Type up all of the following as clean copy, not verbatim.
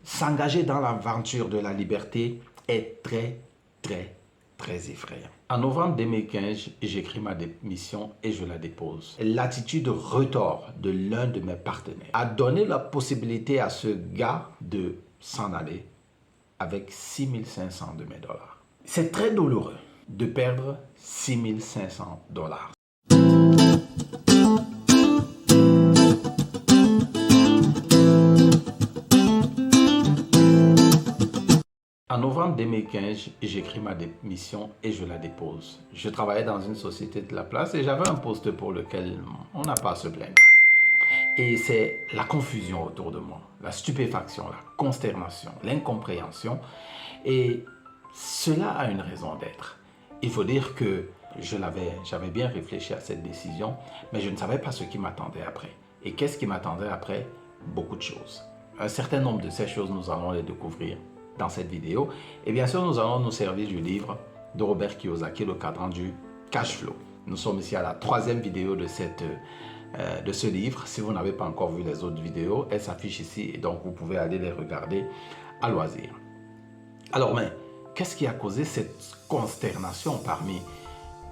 s'engager dans l'aventure de la liberté est très effrayant. En novembre 2015, j'écris ma démission et je la dépose. L'attitude retors de l'un de mes partenaires a donné la possibilité à ce gars de s'en aller avec 6500 de mes dollars. C'est très douloureux de perdre 6500 dollars. En novembre 2015, j'écris ma démission et je la dépose. Je travaillais dans une société de la place et j'avais un poste pour lequel on n'a pas à se plaindre. Et c'est la confusion autour de moi, la stupéfaction, la consternation, l'incompréhension. Et cela a une raison d'être. Il faut dire que j'avais bien réfléchi à cette décision, mais je ne savais pas ce qui m'attendait après. Et qu'est-ce qui m'attendait après? Beaucoup de choses. Un certain nombre de ces choses, nous allons les découvrir dans cette vidéo. Et bien sûr, nous allons nous servir du livre de Robert Kiyosaki, Le cadran du cash flow. Nous sommes ici à la 3e vidéo de ce livre. Si vous n'avez pas encore vu les autres vidéos, elles s'affichent ici et donc vous pouvez aller les regarder à loisir. Alors, mais qu'est-ce qui a causé cette consternation parmi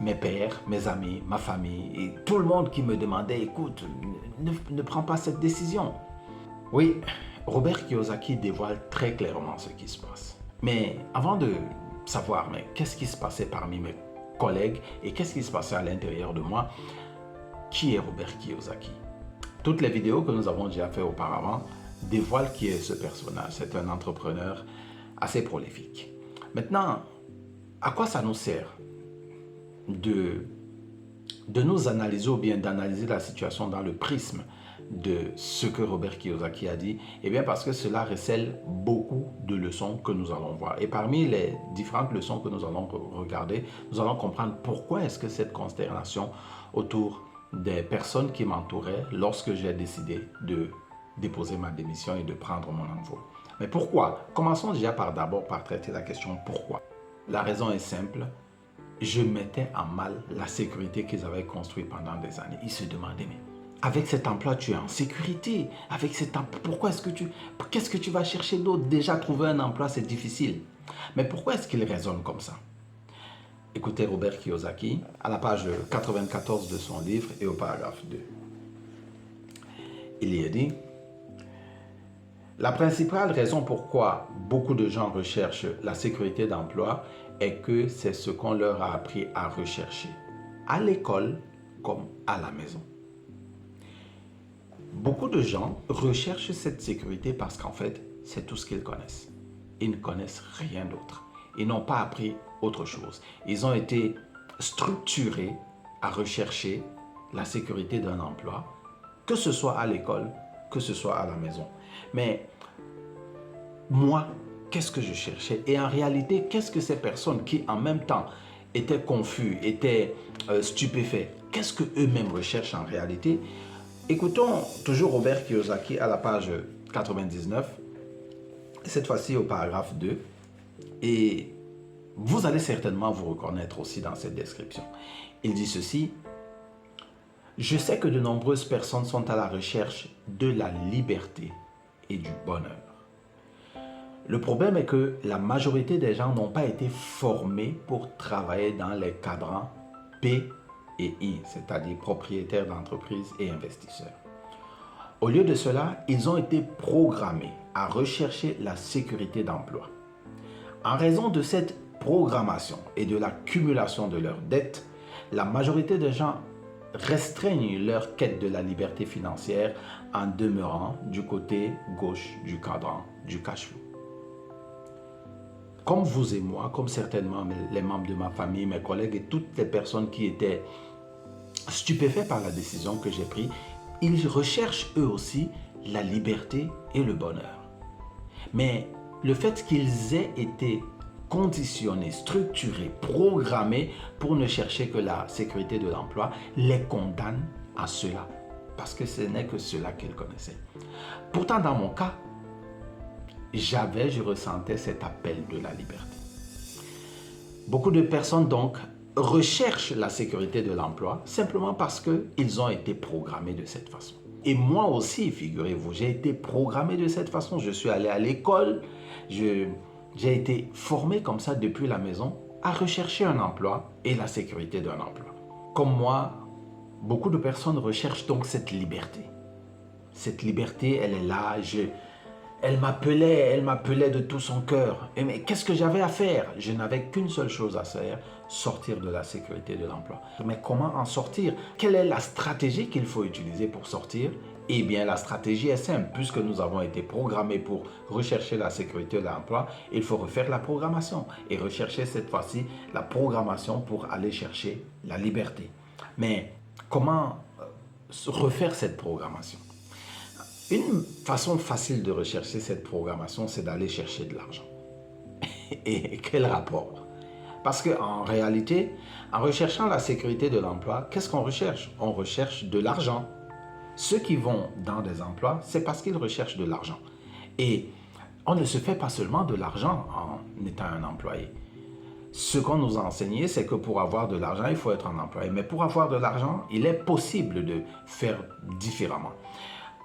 mes pères, mes amis, ma famille et tout le monde qui me demandait, écoute, ne prends pas cette décision. Oui, Robert Kiyosaki dévoile très clairement ce qui se passe. Mais avant de savoir qu'est-ce qui se passait parmi mes collègues et qu'est-ce qui se passait à l'intérieur de moi, qui est Robert Kiyosaki? Toutes les vidéos que nous avons déjà faites auparavant dévoilent qui est ce personnage. C'est un entrepreneur assez prolifique. Maintenant, à quoi ça nous sert de nous analyser ou bien d'analyser la situation dans le prisme de ce que Robert Kiyosaki a dit? Eh bien parce que cela recèle beaucoup de leçons que nous allons voir. Et parmi les différentes leçons que nous allons regarder, nous allons comprendre pourquoi est-ce que cette consternation autour des personnes qui m'entouraient lorsque j'ai décidé de déposer ma démission et de prendre mon envol. Mais pourquoi? Commençons déjà d'abord par traiter la question pourquoi. La raison est simple. Je mettais en mal la sécurité qu'ils avaient construite pendant des années. Ils se demandaient, mais avec cet emploi, tu es en sécurité. Avec cet emploi, qu'est-ce que tu vas chercher d'autre? Déjà, trouver un emploi, c'est difficile. Mais pourquoi est-ce qu'ils raisonnent comme ça? Écoutez Robert Kiyosaki à la page 94 de son livre et au paragraphe 2. Il y a dit: la principale raison pourquoi beaucoup de gens recherchent la sécurité d'emploi est que c'est ce qu'on leur a appris à rechercher, à l'école comme à la maison. Beaucoup de gens recherchent cette sécurité parce qu'en fait, c'est tout ce qu'ils connaissent. Ils ne connaissent rien d'autre. Ils n'ont pas appris autre chose. Ils ont été structurés à rechercher la sécurité d'un emploi, que ce soit à l'école, que ce soit à la maison. Mais moi, qu'est-ce que je cherchais? Et en réalité, qu'est-ce que ces personnes qui en même temps étaient confus, étaient stupéfaits, qu'est-ce qu'eux-mêmes recherchent en réalité? Écoutons toujours Robert Kiyosaki à la page 99, cette fois-ci au paragraphe 2. Et vous allez certainement vous reconnaître aussi dans cette description. Il dit ceci: je sais que de nombreuses personnes sont à la recherche de la liberté et du bonheur. Le problème est que la majorité des gens n'ont pas été formés pour travailler dans les cadrans P et I, c'est-à-dire propriétaires d'entreprises et investisseurs. Au lieu de cela, ils ont été programmés à rechercher la sécurité d'emploi. En raison de cette programmation et de l'accumulation de leurs dettes, la majorité des gens restreignent leur quête de la liberté financière en demeurant du côté gauche du cadran du cash flow. Comme vous et moi, comme certainement les membres de ma famille, mes collègues et toutes les personnes qui étaient stupéfaits par la décision que j'ai prise, ils recherchent eux aussi la liberté et le bonheur. Mais le fait qu'ils aient été conditionnés, structurés, programmés pour ne chercher que la sécurité de l'emploi les condamne à cela, parce que ce n'est que cela qu'ils connaissaient. Pourtant, dans mon cas, je ressentais cet appel de la liberté. Beaucoup de personnes donc recherchent la sécurité de l'emploi simplement parce qu'ils ont été programmés de cette façon. Et moi aussi, figurez-vous, j'ai été programmé de cette façon. Je suis allé à l'école, j'ai été formé comme ça depuis la maison à rechercher un emploi et la sécurité d'un emploi. Comme moi, beaucoup de personnes recherchent donc cette liberté. Cette liberté, elle est là. Elle m'appelait de tout son cœur. Mais qu'est-ce que j'avais à faire? Je n'avais qu'une seule chose à faire, sortir de la sécurité de l'emploi. Mais comment en sortir? Quelle est la stratégie qu'il faut utiliser pour sortir? Eh bien, la stratégie est simple. Puisque nous avons été programmés pour rechercher la sécurité de l'emploi, il faut refaire la programmation et rechercher cette fois-ci la programmation pour aller chercher la liberté. Mais comment refaire cette programmation? Une façon facile de rechercher cette programmation, c'est d'aller chercher de l'argent. Et quel rapport? Parce qu'en réalité, en recherchant la sécurité de l'emploi, qu'est-ce qu'on recherche? On recherche de l'argent. Ceux qui vont dans des emplois, c'est parce qu'ils recherchent de l'argent. Et on ne se fait pas seulement de l'argent en étant un employé. Ce qu'on nous a enseigné, c'est que pour avoir de l'argent, il faut être un employé. Mais pour avoir de l'argent, il est possible de faire différemment.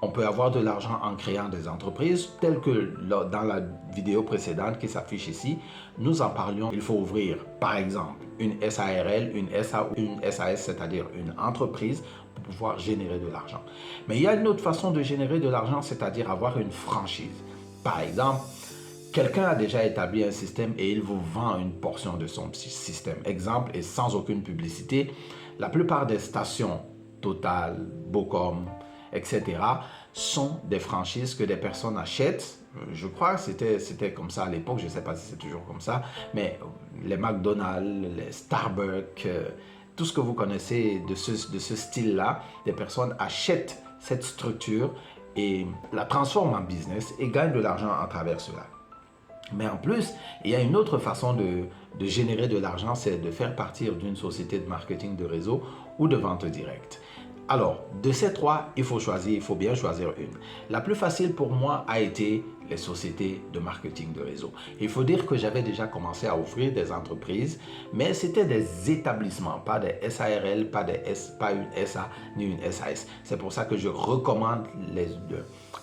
On peut avoir de l'argent en créant des entreprises, telles que dans la vidéo précédente qui s'affiche ici, nous en parlions. Il faut ouvrir, par exemple, une SARL, une SA ou une SAS, c'est-à-dire une entreprise, pour pouvoir générer de l'argent. Mais il y a une autre façon de générer de l'argent, c'est-à-dire avoir une franchise. Par exemple, quelqu'un a déjà établi un système et il vous vend une portion de son système. Exemple, et sans aucune publicité, la plupart des stations Total, Bocom, etc. sont des franchises que des personnes achètent. Je crois que c'était comme ça à l'époque, je ne sais pas si c'est toujours comme ça, mais les McDonald's, les Starbucks, tout ce que vous connaissez de ce style-là, des personnes achètent cette structure et la transforment en business et gagnent de l'argent à travers cela. Mais en plus, il y a une autre façon de générer de l'argent, c'est de faire partir d'une société de marketing de réseau ou de vente directe. Alors, de ces trois, il faut bien choisir une. La plus facile pour moi a été les sociétés de marketing de réseau. Il faut dire que j'avais déjà commencé à ouvrir des entreprises, mais c'était des établissements, pas des SARL, pas une SA ni une SAS. C'est pour ça que je recommande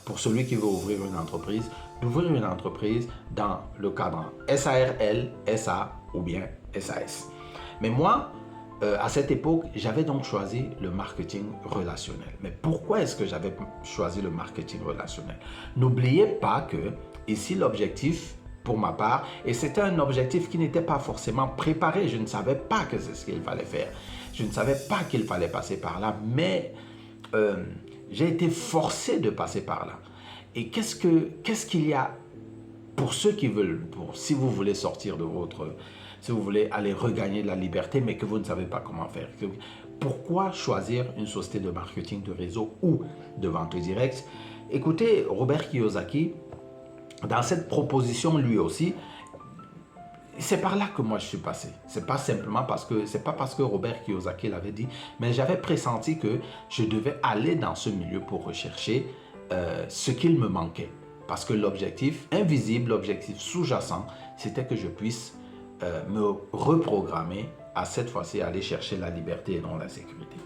pour celui qui veut ouvrir une entreprise, d'ouvrir une entreprise dans le cadre SARL, SA ou bien SAS. Mais moi, à cette époque, j'avais donc choisi le marketing relationnel. Mais pourquoi est-ce que j'avais choisi le marketing relationnel? N'oubliez pas que ici, l'objectif, pour ma part, et c'était un objectif qui n'était pas forcément préparé. Je ne savais pas que c'est ce qu'il fallait faire. Je ne savais pas qu'il fallait passer par là, mais j'ai été forcé de passer par là. Et qu'est-ce qu'il y a pour ceux qui veulent, si vous voulez sortir de si vous voulez aller regagner de la liberté, mais que vous ne savez pas comment faire. Pourquoi choisir une société de marketing de réseau ou de vente directe? Écoutez, Robert Kiyosaki, dans cette proposition, lui aussi, c'est par là que moi je suis passé. C'est pas parce que Robert Kiyosaki l'avait dit, mais j'avais pressenti que je devais aller dans ce milieu pour rechercher ce qu'il me manquait. Parce que l'objectif invisible, l'objectif sous-jacent, c'était que je puisse me reprogrammer à cette fois-ci aller chercher la liberté et non la sécurité.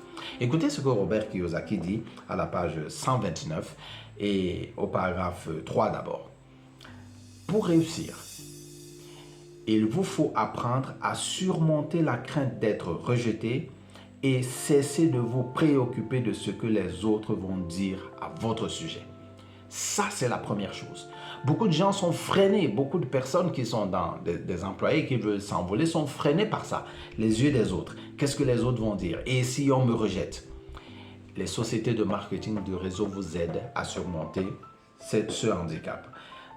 Écoutez ce que Robert Kiyosaki dit à la page 129 et au paragraphe 3 d'abord. Pour réussir, il vous faut apprendre à surmonter la crainte d'être rejeté et cesser de vous préoccuper de ce que les autres vont dire à votre sujet. Ça, c'est la première chose. Beaucoup de gens sont freinés, beaucoup de personnes qui sont dans des employés qui veulent s'envoler sont freinés par ça, les yeux des autres. Qu'est-ce que les autres vont dire? Et si on me rejette? Les sociétés de marketing de réseau vous aident à surmonter ce handicap.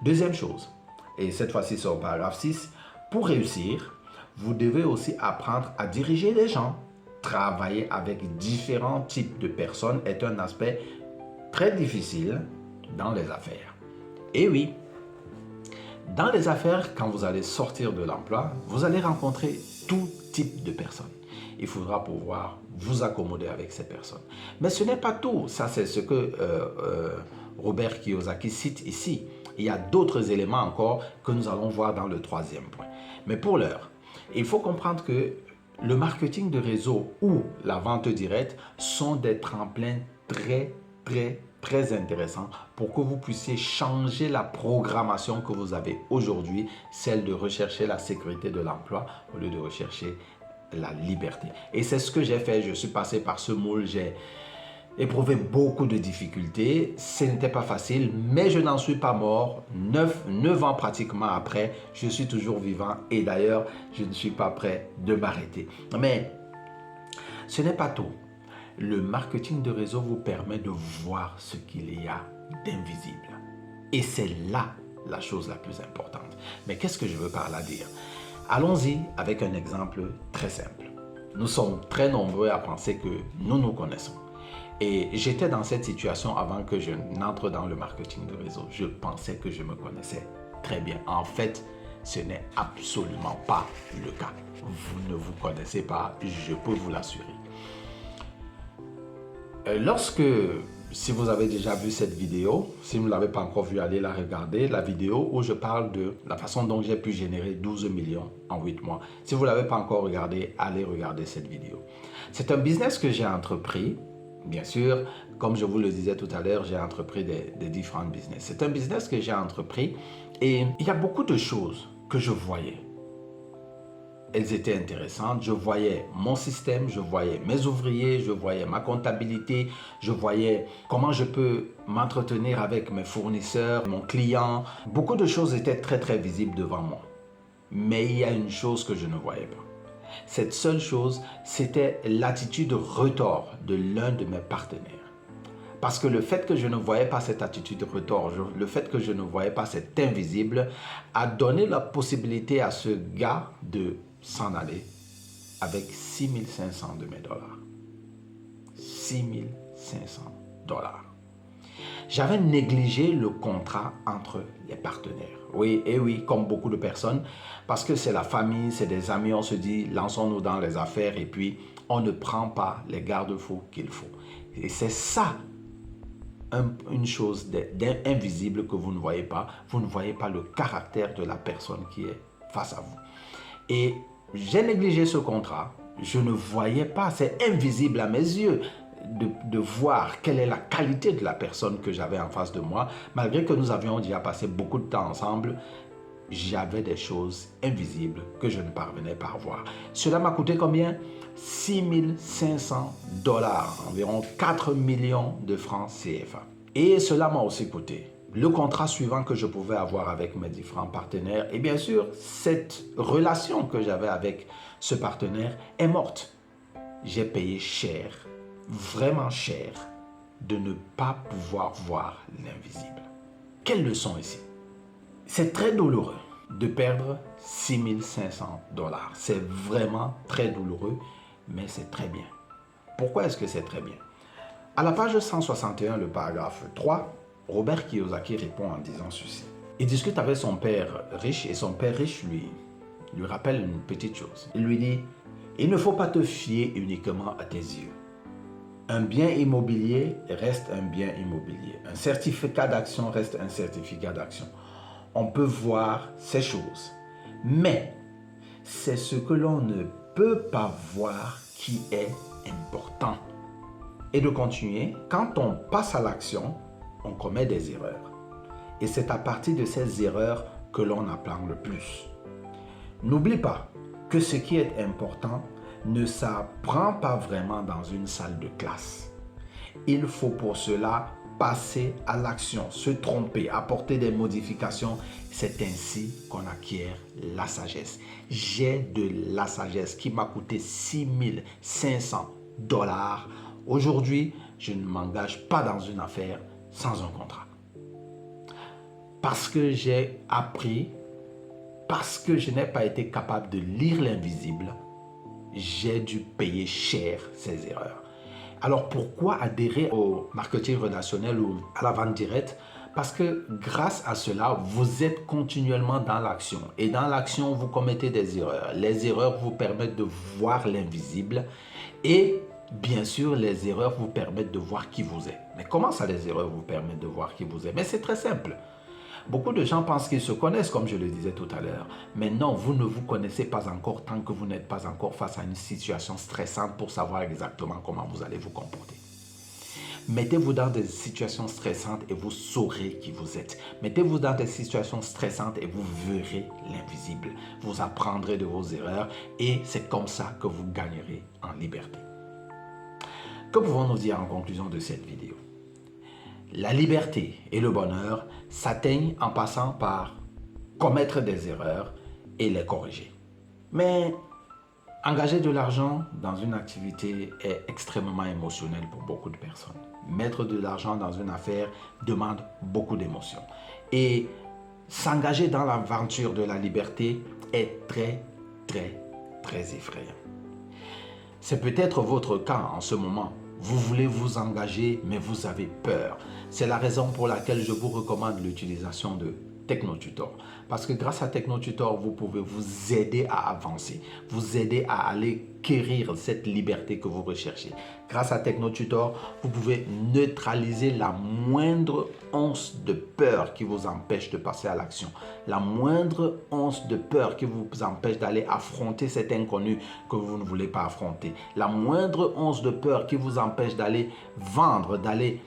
Deuxième chose, et cette fois-ci c'est au paragraphe 6, pour réussir, vous devez aussi apprendre à diriger les gens. Travailler avec différents types de personnes est un aspect très difficile dans les affaires. Et oui, dans les affaires, quand vous allez sortir de l'emploi, vous allez rencontrer tout type de personnes. Il faudra pouvoir vous accommoder avec ces personnes. Mais ce n'est pas tout. Ça, c'est ce que Robert Kiyosaki cite ici. Il y a d'autres éléments encore que nous allons voir dans le troisième point. Mais pour l'heure, il faut comprendre que le marketing de réseau ou la vente directe sont des tremplins très très intéressant pour que vous puissiez changer la programmation que vous avez aujourd'hui, celle de rechercher la sécurité de l'emploi au lieu de rechercher la liberté. Et c'est ce que j'ai fait. Je suis passé par ce moule, j'ai éprouvé beaucoup de difficultés. Ce n'était pas facile, mais je n'en suis pas mort. 9 ans pratiquement après, je suis toujours vivant et d'ailleurs, je ne suis pas prêt de m'arrêter. Mais ce n'est pas tout. Le marketing de réseau vous permet de voir ce qu'il y a d'invisible. Et c'est là la chose la plus importante. Mais qu'est-ce que je veux par là dire? Allons-y avec un exemple très simple. Nous sommes très nombreux à penser que nous nous connaissons. Et j'étais dans cette situation avant que je n'entre dans le marketing de réseau. Je pensais que je me connaissais très bien. En fait, ce n'est absolument pas le cas. Vous ne vous connaissez pas, je peux vous l'assurer. Si vous avez déjà vu cette vidéo, si vous ne l'avez pas encore vue, allez la regarder, la vidéo où je parle de la façon dont j'ai pu générer 12 millions en 8 mois. Si vous ne l'avez pas encore regardé, allez regarder cette vidéo. C'est un business que j'ai entrepris. Bien sûr, comme je vous le disais tout à l'heure, j'ai entrepris des différents business. C'est un business que j'ai entrepris et il y a beaucoup de choses que je voyais. Elles étaient intéressantes. Je voyais mon système, je voyais mes ouvriers, je voyais ma comptabilité, je voyais comment je peux m'entretenir avec mes fournisseurs, mon client. Beaucoup de choses étaient très visibles devant moi. Mais il y a une chose que je ne voyais pas. Cette seule chose, c'était l'attitude retors de l'un de mes partenaires. Parce que le fait que je ne voyais pas cette attitude retors, le fait que je ne voyais pas cet invisible, a donné la possibilité à ce gars de s'en aller avec 6 500 de mes dollars. 6 500 dollars. J'avais négligé le contrat entre les partenaires. Oui, et oui, comme beaucoup de personnes, parce que c'est la famille, c'est des amis, on se dit, lançons-nous dans les affaires et puis on ne prend pas les garde-fous qu'il faut. Et c'est ça, une chose d'invisible que vous ne voyez pas. Vous ne voyez pas le caractère de la personne qui est face à vous. Et j'ai négligé ce contrat. Je ne voyais pas, c'est invisible à mes yeux. De voir quelle est la qualité de la personne que j'avais en face de moi. Malgré que nous avions déjà passé beaucoup de temps ensemble, j'avais des choses invisibles que je ne parvenais pas à voir. Cela m'a coûté combien? 6 500 dollars, environ 4 millions de francs CFA. Et cela m'a aussi coûté le contrat suivant que je pouvais avoir avec mes différents partenaires. Et bien sûr, cette relation que j'avais avec ce partenaire est morte. J'ai payé cher, vraiment cher, de ne pas pouvoir voir l'invisible. Quelle leçon ici? C'est très douloureux de perdre 6 500 dollars. C'est vraiment très douloureux, mais c'est très bien. Pourquoi est-ce que c'est très bien? À la page 161, le paragraphe 3, Robert Kiyosaki répond en disant ceci. Il discute avec son père riche et son père riche lui rappelle une petite chose. Il lui dit, il ne faut pas te fier uniquement à tes yeux. Un bien immobilier reste un bien immobilier. Un certificat d'action reste un certificat d'action. On peut voir ces choses, mais c'est ce que l'on ne peut pas voir qui est important. Et de continuer, quand on passe à l'action, on commet des erreurs. Et c'est à partir de ces erreurs que l'on apprend le plus. N'oublie pas que ce qui est important ne s'apprend pas vraiment dans une salle de classe. Il faut pour cela passer à l'action, se tromper, apporter des modifications. C'est ainsi qu'on acquiert la sagesse. J'ai de la sagesse qui m'a coûté 6 500 dollars. Aujourd'hui, je ne m'engage pas dans une affaire sans un contrat. Parce que j'ai appris, parce que je n'ai pas été capable de lire l'invisible, j'ai dû payer cher ces erreurs. Alors pourquoi adhérer au marketing relationnel ou à la vente directe? Parce que grâce à cela, vous êtes continuellement dans l'action. Et dans l'action, vous commettez des erreurs. Les erreurs vous permettent de voir l'invisible. Et bien sûr, les erreurs vous permettent de voir qui vous êtes. Mais comment ça, les erreurs vous permettent de voir qui vous êtes? Mais c'est très simple. Beaucoup de gens pensent qu'ils se connaissent, comme je le disais tout à l'heure. Mais non, vous ne vous connaissez pas encore tant que vous n'êtes pas encore face à une situation stressante pour savoir exactement comment vous allez vous comporter. Mettez-vous dans des situations stressantes et vous saurez qui vous êtes. Mettez-vous dans des situations stressantes et vous verrez l'invisible. Vous apprendrez de vos erreurs et c'est comme ça que vous gagnerez en liberté. Que pouvons-nous dire en conclusion de cette vidéo? La liberté et le bonheur s'atteignent en passant par commettre des erreurs et les corriger. Mais engager de l'argent dans une activité est extrêmement émotionnel pour beaucoup de personnes. Mettre de l'argent dans une affaire demande beaucoup d'émotions. Et s'engager dans l'aventure de la liberté est très effrayant. C'est peut-être votre cas en ce moment. Vous voulez vous engager, mais vous avez peur. C'est la raison pour laquelle je vous recommande l'utilisation de TechnoTutor. Parce que grâce à TechnoTutor, vous pouvez vous aider à avancer, vous aider à aller quérir cette liberté que vous recherchez. Grâce à TechnoTutor, vous pouvez neutraliser la moindre once de peur qui vous empêche de passer à l'action. La moindre once de peur qui vous empêche d'aller affronter cet inconnu que vous ne voulez pas affronter. La moindre once de peur qui vous empêche d'aller vendre, d'aller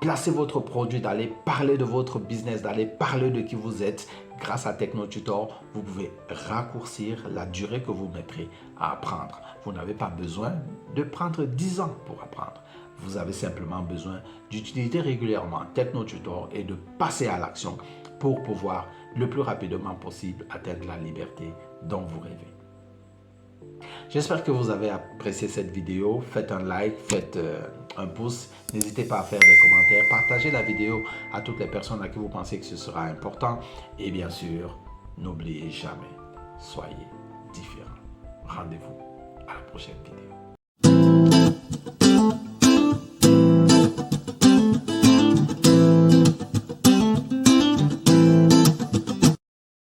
placer votre produit, d'aller parler de votre business, d'aller parler de qui vous êtes. Grâce à TechnoTutor, vous pouvez raccourcir la durée que vous mettrez à apprendre. Vous n'avez pas besoin de prendre 10 ans pour apprendre. Vous avez simplement besoin d'utiliser régulièrement TechnoTutor et de passer à l'action pour pouvoir le plus rapidement possible atteindre la liberté dont vous rêvez. J'espère que vous avez apprécié cette vidéo. Faites un like, faites un pouce. N'hésitez pas à faire des commentaires. Partagez la vidéo à toutes les personnes à qui vous pensez que ce sera important. Et bien sûr, n'oubliez jamais, soyez différents. Rendez-vous à la prochaine vidéo.